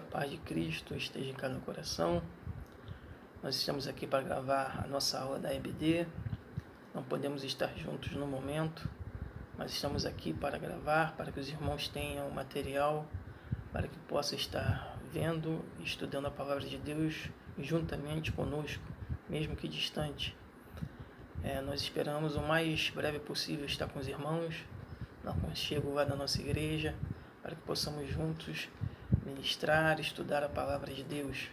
paz de Cristo esteja em cada coração. Nós estamos aqui para gravar a nossa aula da EBD. Não podemos estar juntos no momento, mas estamos aqui para gravar, para que os irmãos tenham material, para que possa estar vendo e estudando a palavra de Deus juntamente conosco, mesmo que distante. Nós esperamos o mais breve possível estar com os irmãos, no aconchego lá da nossa igreja, para que possamos juntos ministrar, estudar a palavra de Deus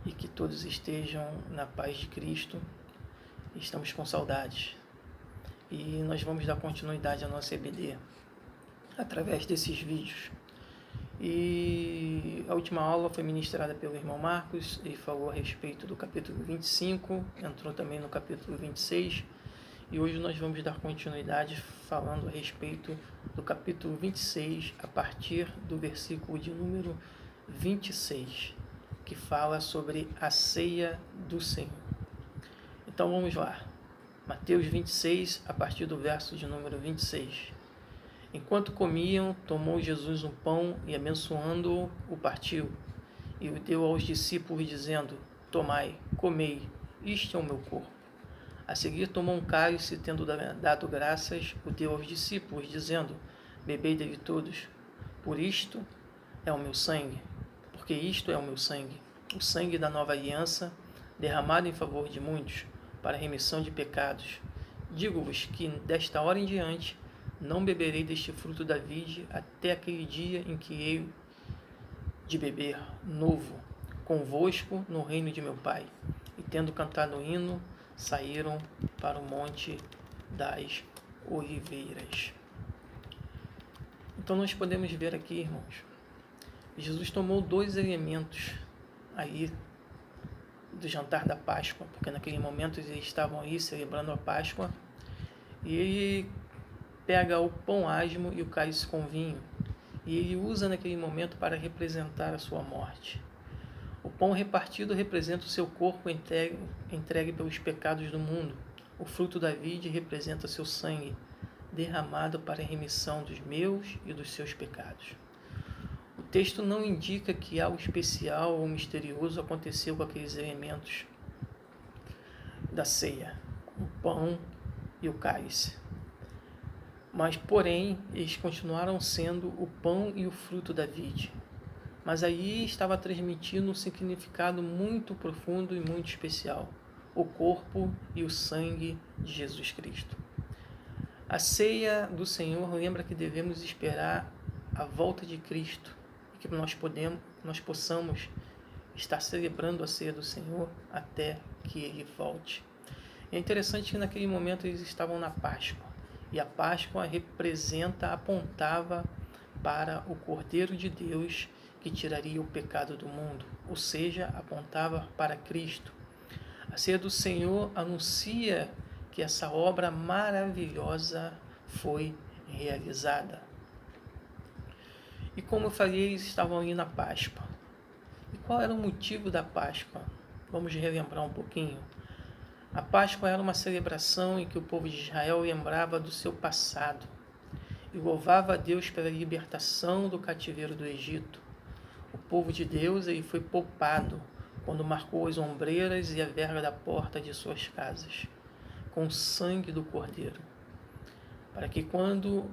e que todos estejam na paz de Cristo. Estamos com saudades e nós vamos dar continuidade à nossa EBD através desses vídeos. E a última aula foi ministrada pelo irmão Marcos e falou a respeito do capítulo 25, entrou também no capítulo 26, e hoje nós vamos dar continuidade falando a respeito do capítulo 26, a partir do versículo de número 26, que fala sobre a ceia do Senhor. Então vamos lá, Mateus 26, a partir do verso de número 26. Enquanto comiam, tomou Jesus um pão e, abençoando-o, o partiu e o deu aos discípulos, dizendo: Tomai, comei, isto é o meu corpo. A seguir tomou um cálice, tendo dado graças, o deu aos discípulos, dizendo: Bebei dele todos, por isto é o meu sangue, porque isto é o meu sangue, o sangue da nova aliança, derramado em favor de muitos, para a remissão de pecados. Digo-vos que desta hora em diante não beberei deste fruto da vide até aquele dia em que hei de beber novo convosco no reino de meu Pai. E tendo cantado o hino, saíram para o monte das oliveiras. Então nós podemos ver aqui, irmãos, Jesus tomou dois elementos aí do jantar da Páscoa, porque naquele momento eles estavam aí celebrando a Páscoa, e ele pega o pão asmo e o cálice com vinho, e ele usa naquele momento para representar a sua morte. O pão repartido representa o seu corpo entregue pelos pecados do mundo. O fruto da vide representa seu sangue, derramado para a remissão dos meus e dos seus pecados. O texto não indica que algo especial ou misterioso aconteceu com aqueles elementos da ceia, o pão e o cálice. Mas, porém, eles continuaram sendo o pão e o fruto da vide. Mas aí estava transmitindo um significado muito profundo e muito especial: o corpo e o sangue de Jesus Cristo. A ceia do Senhor lembra que devemos esperar a volta de Cristo e que nós possamos estar celebrando a ceia do Senhor até que Ele volte. É interessante que naquele momento eles estavam na Páscoa. E a Páscoa apontava para o Cordeiro de Deus que tiraria o pecado do mundo, ou seja, apontava para Cristo. A ceia do Senhor anuncia que essa obra maravilhosa foi realizada. E como eu falei, eles estavam ali na Páscoa. E qual era o motivo da Páscoa? Vamos relembrar um pouquinho. A Páscoa era uma celebração em que o povo de Israel lembrava do seu passado e louvava a Deus pela libertação do cativeiro do Egito. O povo de Deus foi poupado quando marcou as ombreiras e a verga da porta de suas casas, com o sangue do Cordeiro, para que quando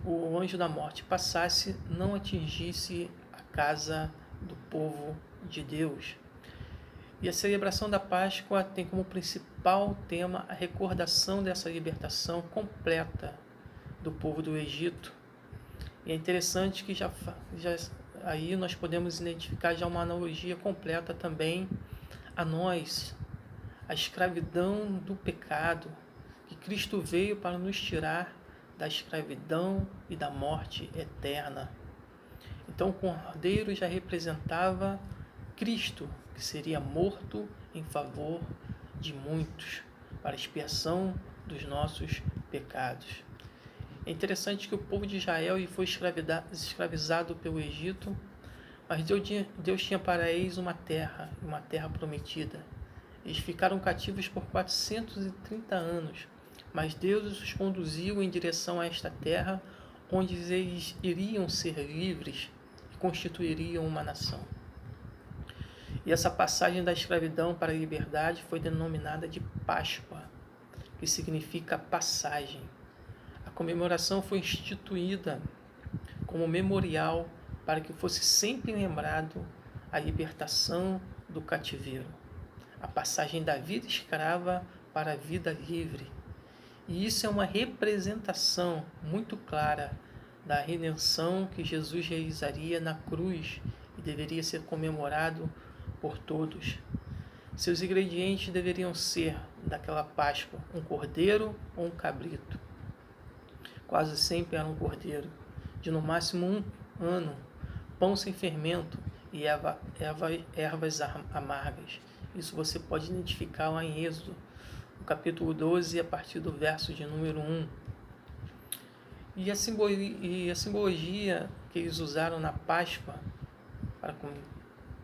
o anjo da morte passasse, não atingisse a casa do povo de Deus. E a celebração da Páscoa tem como principal tema a recordação dessa libertação completa do povo do Egito. E é interessante que já aí nós podemos identificar já uma analogia completa também a nós, a escravidão do pecado, que Cristo veio para nos tirar da escravidão e da morte eterna. Então o Cordeiro já representava Cristo, que seria morto em favor de muitos, para expiação dos nossos pecados. É interessante que o povo de Israel foi escravizado pelo Egito, mas Deus tinha para eles uma terra prometida. Eles ficaram cativos por 430 anos, mas Deus os conduziu em direção a esta terra, onde eles iriam ser livres. E constituiriam uma nação. E essa passagem da escravidão para a liberdade foi denominada de Páscoa, que significa passagem. A comemoração foi instituída como memorial para que fosse sempre lembrado a libertação do cativeiro, a passagem da vida escrava para a vida livre. E isso é uma representação muito clara da redenção que Jesus realizaria na cruz e deveria ser comemorado por todos. Seus ingredientes deveriam ser, daquela Páscoa, um cordeiro ou um cabrito. Quase sempre era um cordeiro, de no máximo 1 ano, pão sem fermento e ervas amargas. Isso você pode identificar lá em Êxodo, no capítulo 12, a partir do verso de número 1. E a simbologia que eles usaram na Páscoa para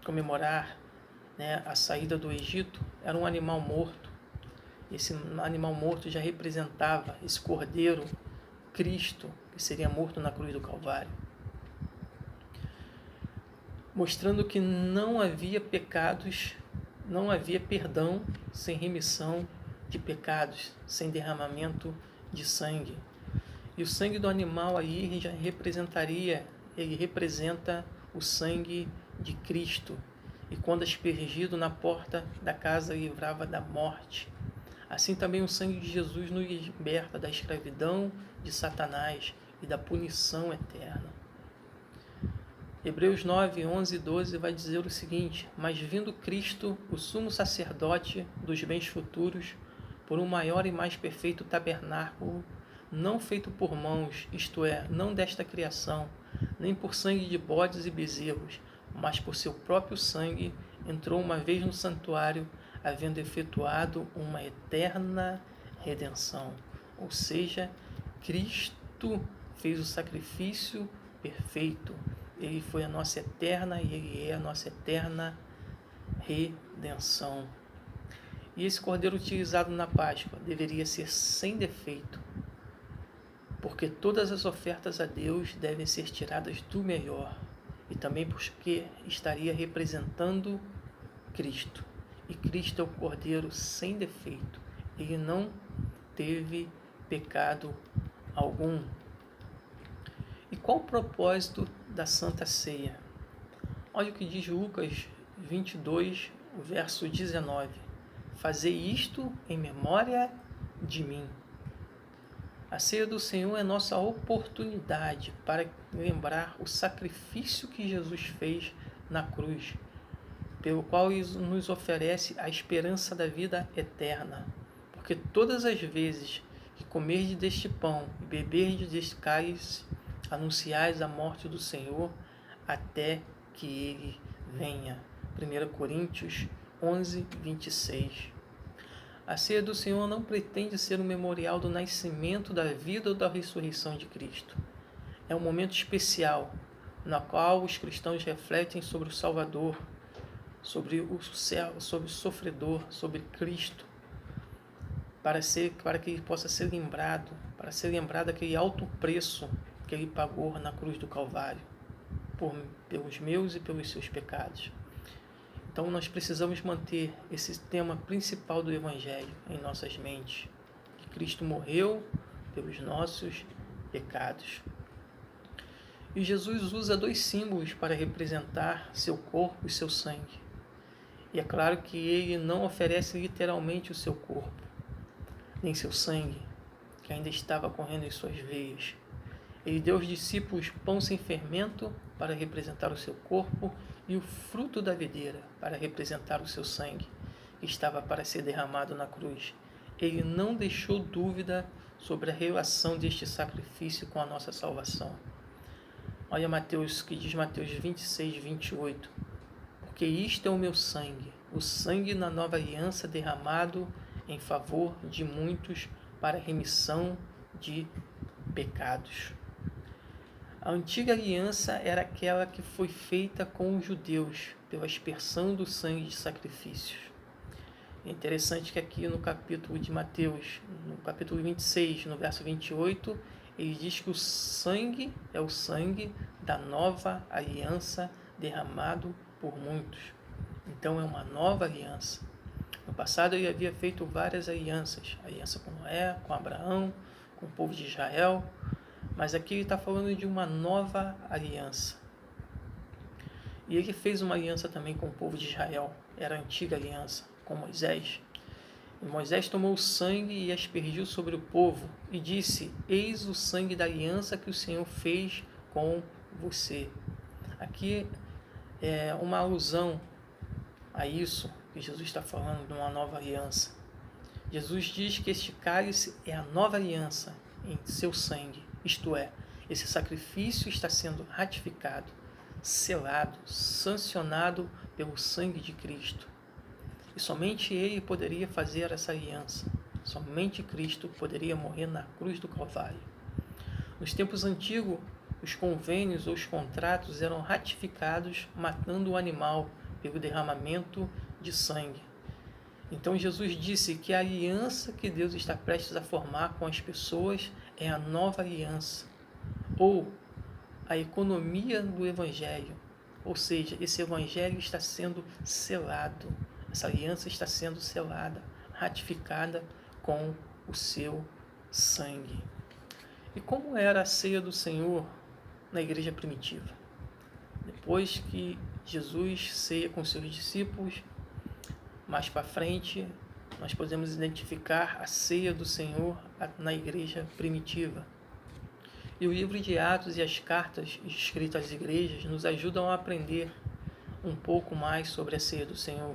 comemorar, a saída do Egito era um animal morto. Esse animal morto já representava esse cordeiro, Cristo, que seria morto na cruz do Calvário, mostrando que não havia pecados, não havia perdão sem remissão de pecados, sem derramamento de sangue. E o sangue do animal aí já ele representa o sangue de Cristo. E quando aspergido na porta da casa, livrava da morte. Assim também o sangue de Jesus nos liberta da escravidão de Satanás e da punição eterna. Hebreus 9, 11 e 12 vai dizer o seguinte: mas vindo Cristo, o sumo sacerdote dos bens futuros, por um maior e mais perfeito tabernáculo, não feito por mãos, isto é, não desta criação, nem por sangue de bodes e bezerros, mas por seu próprio sangue, entrou uma vez no santuário, havendo efetuado uma eterna redenção. Ou seja, Cristo fez o sacrifício perfeito. Ele foi a nossa eterna e Ele é a nossa eterna redenção. E esse cordeiro utilizado na Páscoa deveria ser sem defeito, porque todas as ofertas a Deus devem ser tiradas do melhor, e também porque estaria representando Cristo. E Cristo é o cordeiro sem defeito. Ele não teve pecado algum. E qual o propósito da Santa Ceia? Olha o que diz Lucas 22, verso 19. Fazei isto em memória de mim. A ceia do Senhor é nossa oportunidade para lembrar o sacrifício que Jesus fez na cruz, pelo qual nos oferece a esperança da vida eterna. Porque todas as vezes que comerdes deste pão e beberdes deste cálice, anunciais a morte do Senhor até que Ele venha. 1 Coríntios 11, 26. A ceia do Senhor não pretende ser um memorial do nascimento, da vida ou da ressurreição de Cristo. É um momento especial, no qual os cristãos refletem sobre o Salvador, sobre o sofredor, sobre Cristo, para que ele possa ser lembrado, para ser lembrado daquele alto preço que ele pagou na cruz do Calvário, pelos meus e pelos seus pecados. Então nós precisamos manter esse tema principal do Evangelho em nossas mentes, que Cristo morreu pelos nossos pecados. E Jesus usa 2 símbolos para representar seu corpo e seu sangue. E é claro que ele não oferece literalmente o seu corpo, nem seu sangue, que ainda estava correndo em suas veias. Ele deu aos discípulos pão sem fermento para representar o seu corpo e o fruto da videira para representar o seu sangue, que estava para ser derramado na cruz. Ele não deixou dúvida sobre a relação deste sacrifício com a nossa salvação. Olha Mateus, que diz Mateus 26, 28. Porque isto é o meu sangue, o sangue na nova aliança derramado em favor de muitos para a remissão de pecados. A antiga aliança era aquela que foi feita com os judeus, pela aspersão do sangue de sacrifícios. É interessante que aqui no capítulo de Mateus, no capítulo 26, no verso 28, ele diz que o sangue é o sangue da nova aliança derramado por muitos. Então é uma nova aliança. No passado ele havia feito várias alianças, aliança com Noé, com Abraão, com o povo de Israel, mas aqui ele está falando de uma nova aliança. E ele fez uma aliança também com o povo de Israel, era a antiga aliança, com Moisés. E Moisés tomou o sangue e aspergiu sobre o povo e disse: eis o sangue da aliança que o Senhor fez com você. Aqui é uma alusão a isso que Jesus está falando de uma nova aliança. Jesus diz que este cálice é a nova aliança em seu sangue, isto é, esse sacrifício está sendo ratificado, selado, sancionado pelo sangue de Cristo. E somente Ele poderia fazer essa aliança. Somente Cristo poderia morrer na cruz do Calvário. Nos tempos antigos, os convênios ou os contratos eram ratificados matando o animal pelo derramamento de sangue. Então Jesus disse que a aliança que Deus está prestes a formar com as pessoas é a nova aliança, ou a economia do Evangelho. Ou seja, esse Evangelho está sendo selado, essa aliança está sendo selada, ratificada com o seu sangue. E como era a ceia do Senhor na igreja primitiva? Depois que Jesus ceia com seus discípulos, mais para frente, nós podemos identificar a ceia do Senhor na igreja primitiva. E o livro de Atos e as cartas escritas às igrejas nos ajudam a aprender um pouco mais sobre a ceia do Senhor.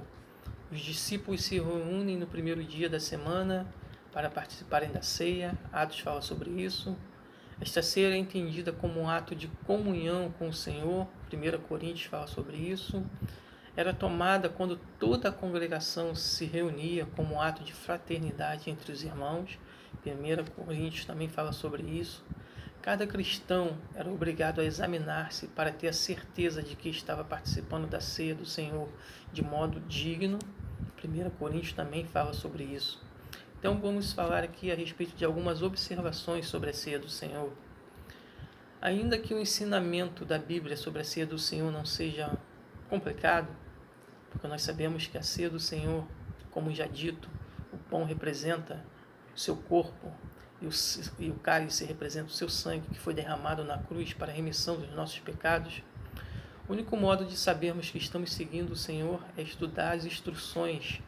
Os discípulos se reúnem no primeiro dia da semana para participarem da ceia. Atos fala sobre isso. Esta ceia é entendida como um ato de comunhão com o Senhor. 1 Coríntios fala sobre isso. Era tomada quando toda a congregação se reunia como um ato de fraternidade entre os irmãos. 1 Coríntios também fala sobre isso. Cada cristão era obrigado a examinar-se para ter a certeza de que estava participando da ceia do Senhor de modo digno. 1 Coríntios também fala sobre isso. Então vamos falar aqui a respeito de algumas observações sobre a ceia do Senhor. Ainda que o ensinamento da Bíblia sobre a ceia do Senhor não seja complicado, porque nós sabemos que a ceia do Senhor, como já dito, o pão representa o seu corpo e o cálice representa o seu sangue que foi derramado na cruz para a remissão dos nossos pecados. O único modo de sabermos que estamos seguindo o Senhor é estudar as instruções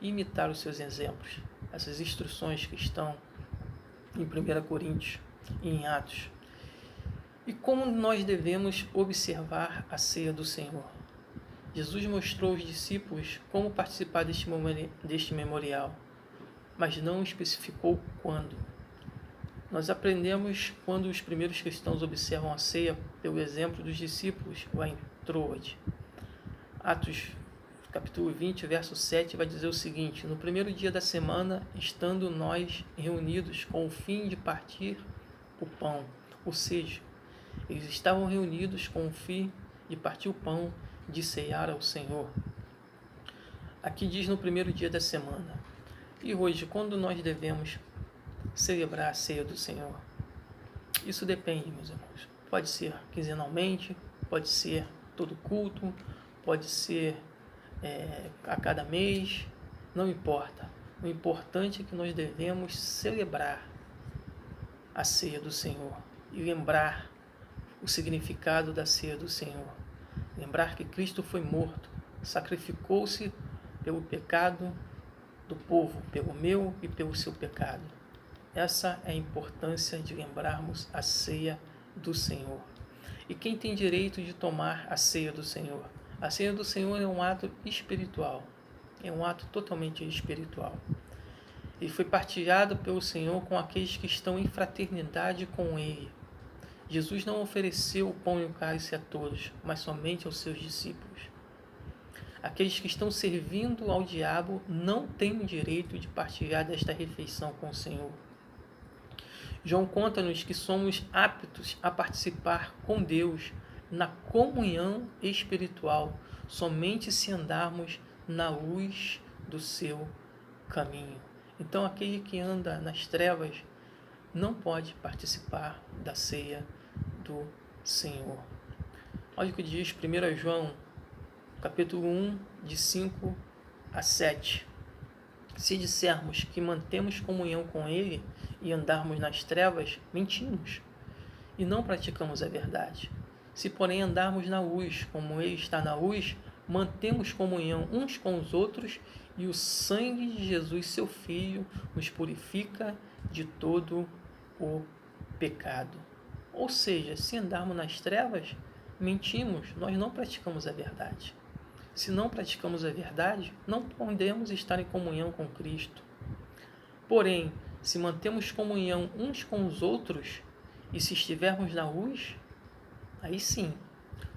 e imitar os seus exemplos. Essas instruções que estão em 1 Coríntios e em Atos. E como nós devemos observar a ceia do Senhor? Jesus mostrou aos discípulos como participar deste memorial, mas não especificou quando. Nós aprendemos quando os primeiros cristãos observam a ceia pelo exemplo dos discípulos lá em Troade. Atos capítulo 20, verso 7 vai dizer o seguinte: no primeiro dia da semana, estando nós reunidos com o fim de partir o pão, ou seja, eles estavam reunidos com o fim de partir o pão, de ceiar ao Senhor. Aqui diz no primeiro dia da semana. E hoje, quando nós devemos celebrar a ceia do Senhor? Isso depende, meus irmãos. Pode ser quinzenalmente, pode ser todo culto, pode ser a cada mês, não importa. O importante é que nós devemos celebrar a ceia do Senhor e lembrar o significado da ceia do Senhor. Lembrar que Cristo foi morto, sacrificou-se pelo pecado do povo, pelo meu e pelo seu pecado. Essa é a importância de lembrarmos a ceia do Senhor. E quem tem direito de tomar a ceia do Senhor? A ceia do Senhor é um ato espiritual, é um ato totalmente espiritual. Ele foi partilhado pelo Senhor com aqueles que estão em fraternidade com Ele. Jesus não ofereceu o pão e o cálice a todos, mas somente aos seus discípulos. Aqueles que estão servindo ao diabo não têm o direito de partilhar desta refeição com o Senhor. João conta-nos que somos aptos a participar com Deus na comunhão espiritual, somente se andarmos na luz do seu caminho. Então, aquele que anda nas trevas não pode participar da ceia do Senhor. Olha o que diz 1 João, capítulo 1, de 5 a 7. Se dissermos que mantemos comunhão com Ele e andarmos nas trevas, mentimos e não praticamos a verdade. Se, porém, andarmos na luz, como Ele está na luz, mantemos comunhão uns com os outros e o sangue de Jesus, seu Filho, nos purifica de todo o pecado. Ou seja, se andarmos nas trevas, mentimos, nós não praticamos a verdade. Se não praticamos a verdade, não podemos estar em comunhão com Cristo. Porém, se mantemos comunhão uns com os outros, e se estivermos na luz, aí sim,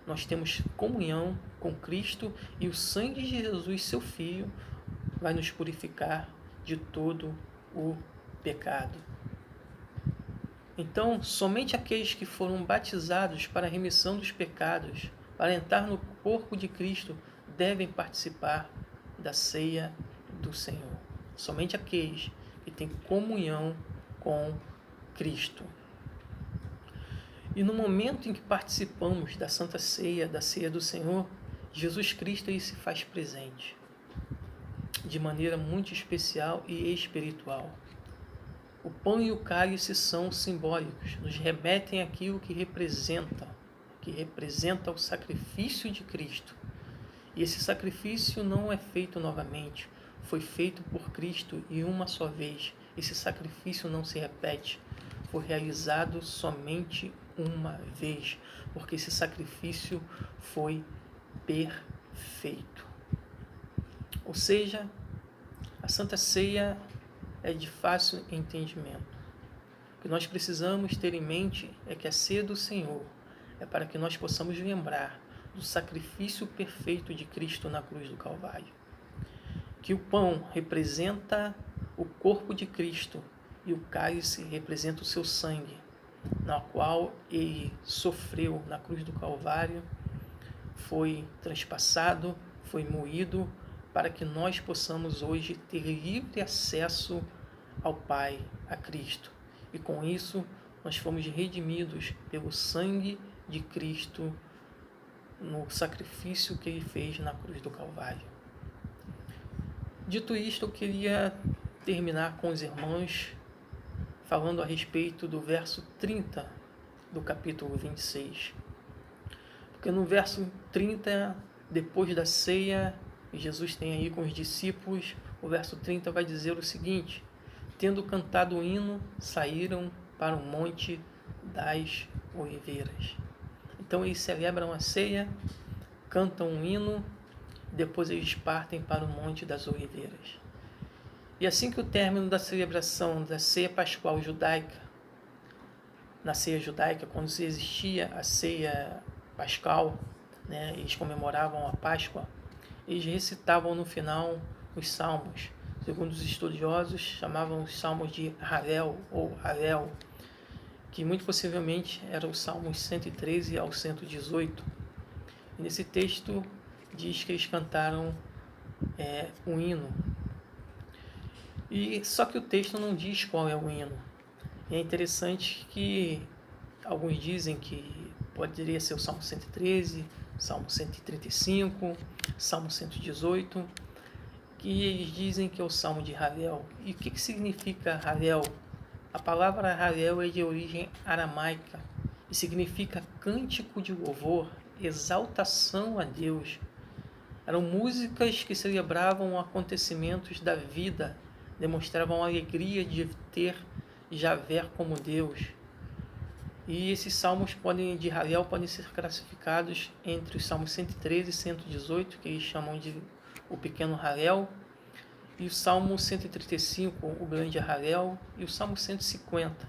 nós temos comunhão com Cristo e o sangue de Jesus, seu Filho, vai nos purificar de todo o pecado. Então, somente aqueles que foram batizados para a remissão dos pecados, para entrar no corpo de Cristo, devem participar da ceia do Senhor. Somente aqueles que têm comunhão com Cristo. E no momento em que participamos da Santa Ceia, da ceia do Senhor, Jesus Cristo ele se faz presente de maneira muito especial e espiritual. O pão e o cálice são simbólicos, nos remetem àquilo que representa o sacrifício de Cristo. E esse sacrifício não é feito novamente, foi feito por Cristo e uma só vez. Esse sacrifício não se repete, foi realizado somente uma vez, porque esse sacrifício foi perfeito. Ou seja, a Santa Ceia é de fácil entendimento. O que nós precisamos ter em mente é que a ceia do Senhor é para que nós possamos lembrar do sacrifício perfeito de Cristo na cruz do Calvário. Que o pão representa o corpo de Cristo e o cálice representa o seu sangue, na qual ele sofreu na cruz do Calvário, foi transpassado, foi moído, para que nós possamos hoje ter livre acesso ao Pai, a Cristo. E com isso, nós fomos redimidos pelo sangue de Cristo no sacrifício que ele fez na cruz do Calvário. Dito isto, eu queria terminar com os irmãos falando a respeito do verso 30 do capítulo 26. Porque no verso 30, depois da ceia, Jesus tem aí com os discípulos, o verso 30 vai dizer o seguinte: tendo cantado o hino, saíram para o Monte das Oliveiras. Então eles celebram a ceia, cantam um hino, depois eles partem para o Monte das Oliveiras. E assim que o término da celebração da ceia pascual judaica, na ceia judaica, quando existia a ceia pascal, eles comemoravam a Páscoa, eles recitavam no final os salmos. Segundo os estudiosos, chamavam os salmos de Halel ou Halel, que muito possivelmente eram os salmos 113 ao 118. E nesse texto diz que eles cantaram um hino. E só que o texto não diz qual é o hino. E é interessante que alguns dizem que poderia ser o Salmo 113, Salmo 135, Salmo 118, que eles dizem que é o Salmo de Halel. E o que significa Halel? A palavra Halel é de origem aramaica e significa cântico de louvor, exaltação a Deus. Eram músicas que celebravam acontecimentos da vida, demonstravam a alegria de ter Javé como Deus. E esses salmos de Halel podem ser classificados entre os salmos 113 e 118, que eles chamam de o pequeno Halel, e o salmo 135, o grande Halel, e o salmo 150,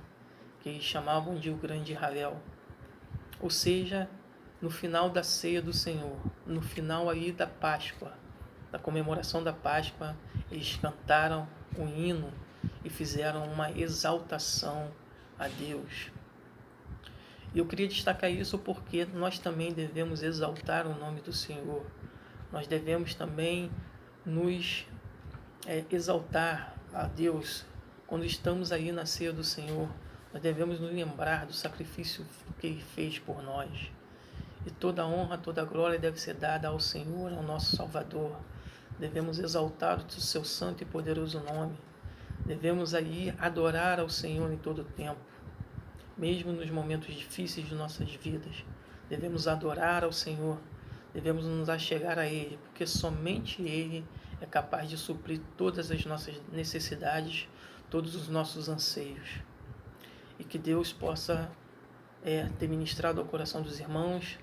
que eles chamavam de o grande Halel. Ou seja, no final da ceia do Senhor, no final aí da Páscoa, da comemoração da Páscoa, eles cantaram um hino e fizeram uma exaltação a Deus. E eu queria destacar isso porque nós também devemos exaltar o nome do Senhor. Nós devemos também nos exaltar a Deus quando estamos aí na ceia do Senhor. Nós devemos nos lembrar do sacrifício que Ele fez por nós. E toda a honra, toda a glória deve ser dada ao Senhor, ao nosso Salvador. Devemos exaltar o seu santo e poderoso nome. Devemos aí adorar ao Senhor em todo o tempo, mesmo nos momentos difíceis de nossas vidas. Devemos adorar ao Senhor, devemos nos achegar a Ele, porque somente Ele é capaz de suprir todas as nossas necessidades, todos os nossos anseios. E que Deus possa ter ministrado ao coração dos irmãos.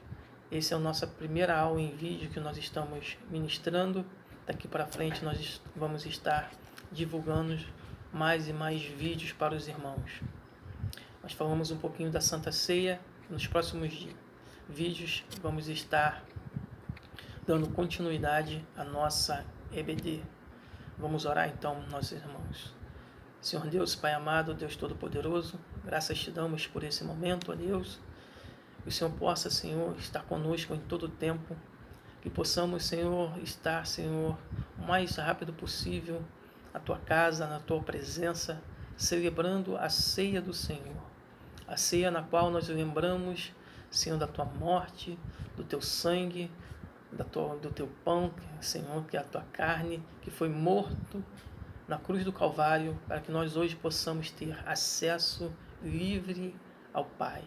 Essa é a nossa primeira aula em vídeo que nós estamos ministrando. Daqui para frente nós vamos estar divulgando mais e mais vídeos para os irmãos. Nós falamos um pouquinho da Santa Ceia. Nos próximos vídeos vamos estar dando continuidade à nossa EBD. Vamos orar então, nossos irmãos. Senhor Deus, Pai amado, Deus Todo-Poderoso, graças te damos por esse momento, ó Deus. Que o Senhor possa, Senhor, estar conosco em todo o tempo. Que possamos, Senhor, estar, Senhor, o mais rápido possível na Tua casa, na Tua presença, celebrando a ceia do Senhor. A ceia na qual nós lembramos, Senhor, da Tua morte, do Teu sangue, do Teu pão, Senhor, que é a Tua carne, que foi morto na cruz do Calvário, para que nós hoje possamos ter acesso livre ao Pai,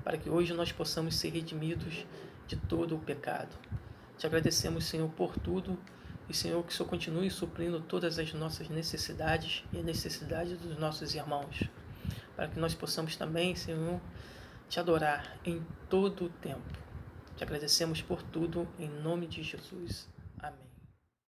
para que hoje nós possamos ser redimidos de todo o pecado. Te agradecemos, Senhor, por tudo, e, Senhor, que o Senhor continue suprindo todas as nossas necessidades e a necessidade dos nossos irmãos, para que nós possamos também, Senhor, te adorar em todo o tempo. Te agradecemos por tudo, em nome de Jesus. Amém.